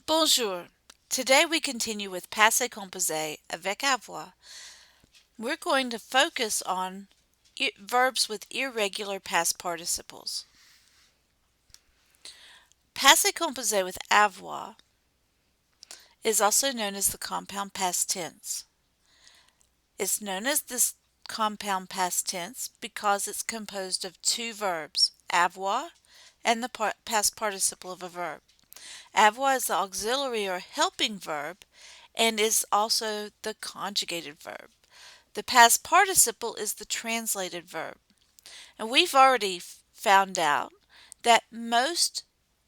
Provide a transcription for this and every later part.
Bonjour. Today we continue with Passé composé avec avoir. We're going to focus on verbs with irregular past participles. Passé composé with avoir is also known as the compound past tense. It's known as this compound past tense because it's composed of two verbs, avoir and the past participle of a verb. Avoir is the auxiliary or helping verb and is also the conjugated verb. The past participle is the translated verb. And we've already found out that most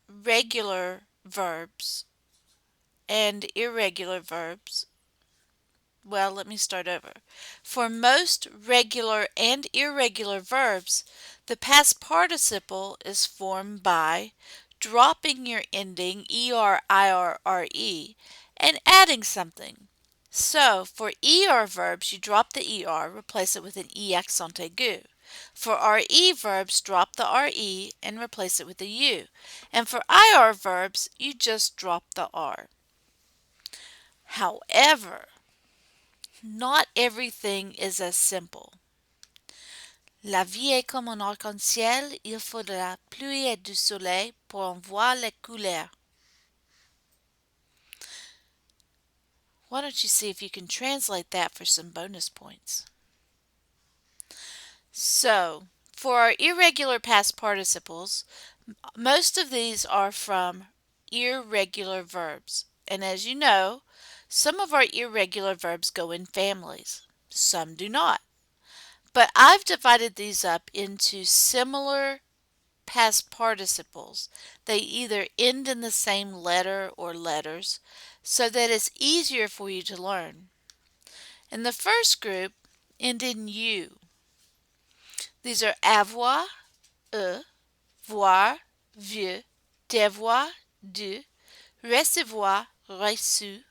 regular verbs and irregular verbs, well, let me start over. For most regular and irregular verbs, the past participle is formed by dropping your ending ER-IR-RE and adding something. So, for ER verbs, you drop the ER, replace it with an E accent aigu. For RE verbs, drop the RE and replace it with a U. And for IR verbs, you just drop the R. However, not everything is as simple. La vie est comme un arc-en-ciel, il faut de la pluie et du soleil pour en voir les couleurs. Why don't you see if you can translate that for some bonus points? So, for our irregular past participles, most of these are from irregular verbs. And as you know, some of our irregular verbs go in families. Some do not. But I've divided these up into similar past participles. They either end in the same letter or letters so that it's easier for you to learn. In the first group, end in U. These are avoir, voir, vu, devoir, dû, recevoir, reçu,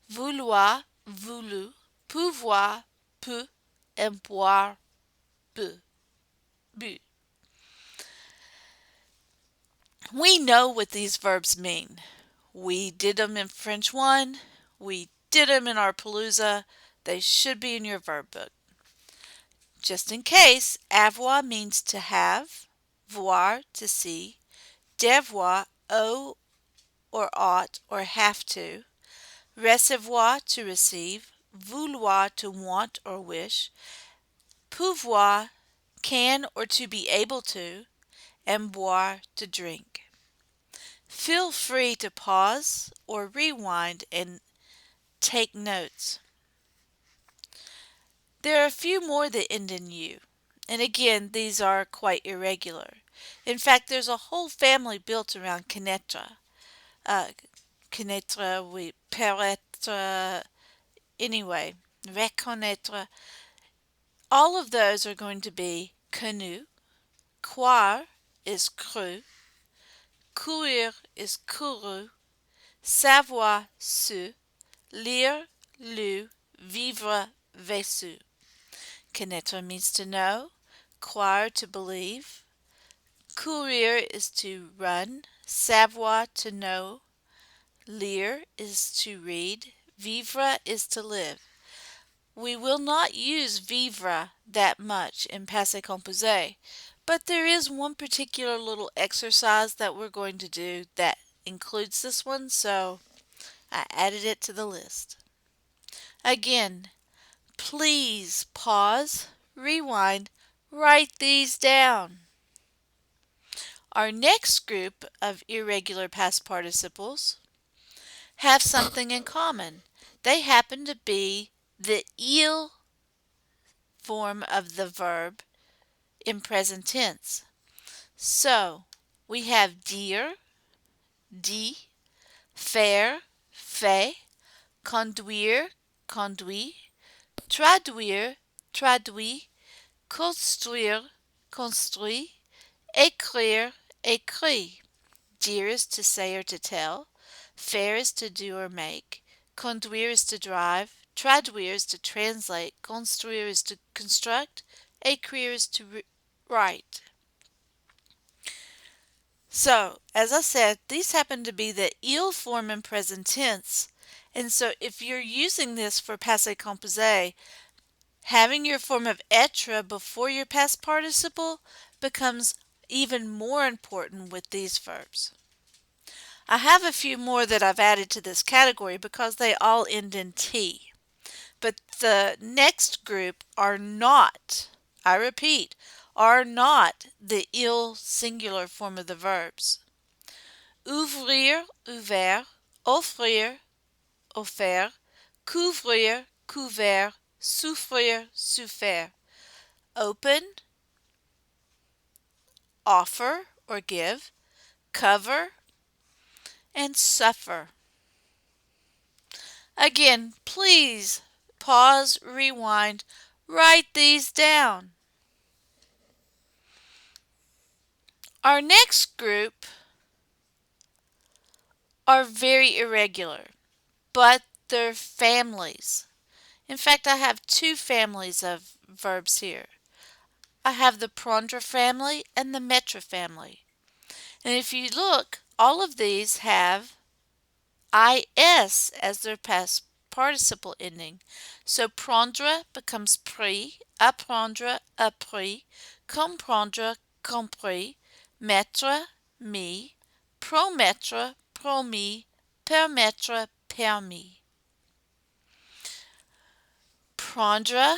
vouloir, voulu, pouvoir, pu, and boire, bu. We know what these verbs mean. We did them in French 1. We did them in our Palooza. They should be in your verb book. Just in case, avoir means to have, voir, to see, devoir, owe or ought or have to, recevoir, to receive, vouloir, to want or wish, pouvoir, can or to be able to, and boire, to drink. Feel free to pause or rewind and take notes. There are a few more that end in U, and again, these are quite irregular. In fact, there's a whole family built around connaître. Connaître, oui, paraître, anyway, reconnaître. All of those are going to be connu. Croire is cru. Courir is couru. Savoir, su. Lire, lu. Vivre, vécu. Connaître means to know. Croire, to believe. Courir is to run. Savoir, to know. Lire is to read. Vivre is to live. We will not use vivre that much in passé composé, but there is one particular little exercise that we're going to do that includes this one, so I added it to the list. Again, please pause, rewind, write these down. Our next group of irregular past participles have something in common. They happen to be the il form of the verb in present tense. So, we have dire, dit, faire, fait, conduire, conduit, traduire, traduit, construire, construit, écrire, écrit. Dire is to say or to tell. Faire is to do or make. Conduire is to drive. Traduire is to translate. Construire is to construct. Écrire is to write. So, as I said, these happen to be the il form in present tense. And so if you're using this for passé composé, having your form of être before your past participle becomes even more important with these verbs. I have a few more that I've added to this category because they all end in T. But the next group are not, I repeat, are not the il singular form of the verbs. Ouvrir, ouvert, offrir, offert, couvrir, couvert, souffrir, souffert. Open, offer or give, cover, and suffer. Again, please pause, rewind, write these down. Our next group are very irregular, but they're families. In fact, I have two families of verbs here. I have the prendre family and the mettre family. And if you look, all of these have is as their past participle ending. So prendre becomes pris, apprendre, appris, comprendre, compris, mettre, mis, promettre, promis, permettre, permis. Prendre,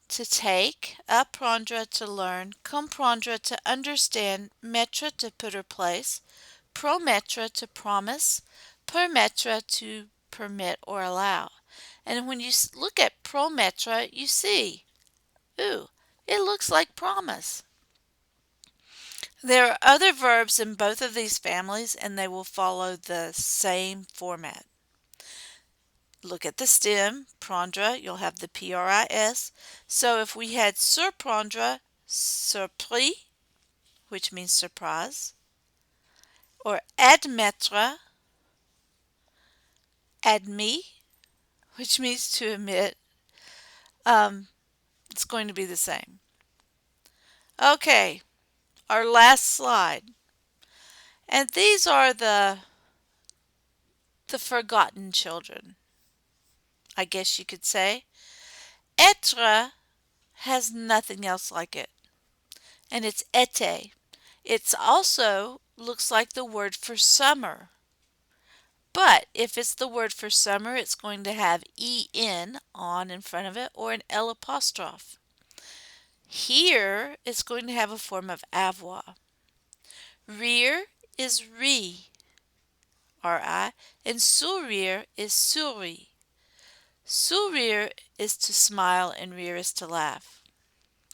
to take, apprendre, to learn, comprendre, to understand, mettre, to put or place, promettre, to promise, permettre, to permit or allow. And when you look at promettre, you see, ooh, it looks like promise. There are other verbs in both of these families, and they will follow the same format. Look at the stem, prendre, you'll have the PRIS. So if we had surprendre, surpris, which means surprise, or admettre, admis, which means to admit, it's going to be the same. Okay, our last slide. And these are the forgotten children, I guess you could say. Être has nothing else like it, and it's été. It also looks like the word for summer. But if it's the word for summer, it's going to have en on in front of it or an L apostrophe. Here, it's going to have a form of avoir. Rire is ri, R-I, and sourire is souris. Sourire is to smile and rire is to laugh.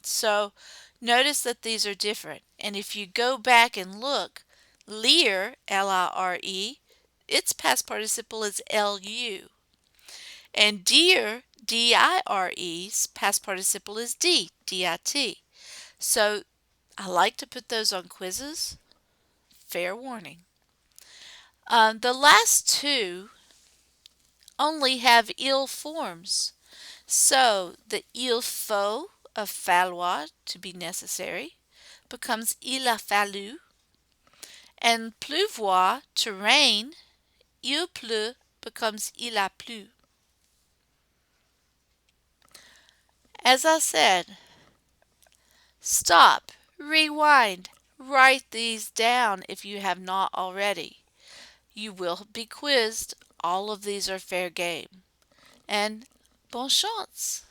So notice that these are different. And if you go back and look, lire, L-I-R-E, its past participle is L-U. And dear, D-I-R-E's past participle is D, D-I-T. So I like to put those on quizzes. Fair warning. The last two only have il forms. So the il faut of falloir, to be necessary, becomes il a fallu. And pleuvoir, to rain, il pleut becomes il a plu. As I said, stop, rewind, write these down if you have not already. You will be quizzed. All of these are fair game. And bonne chance!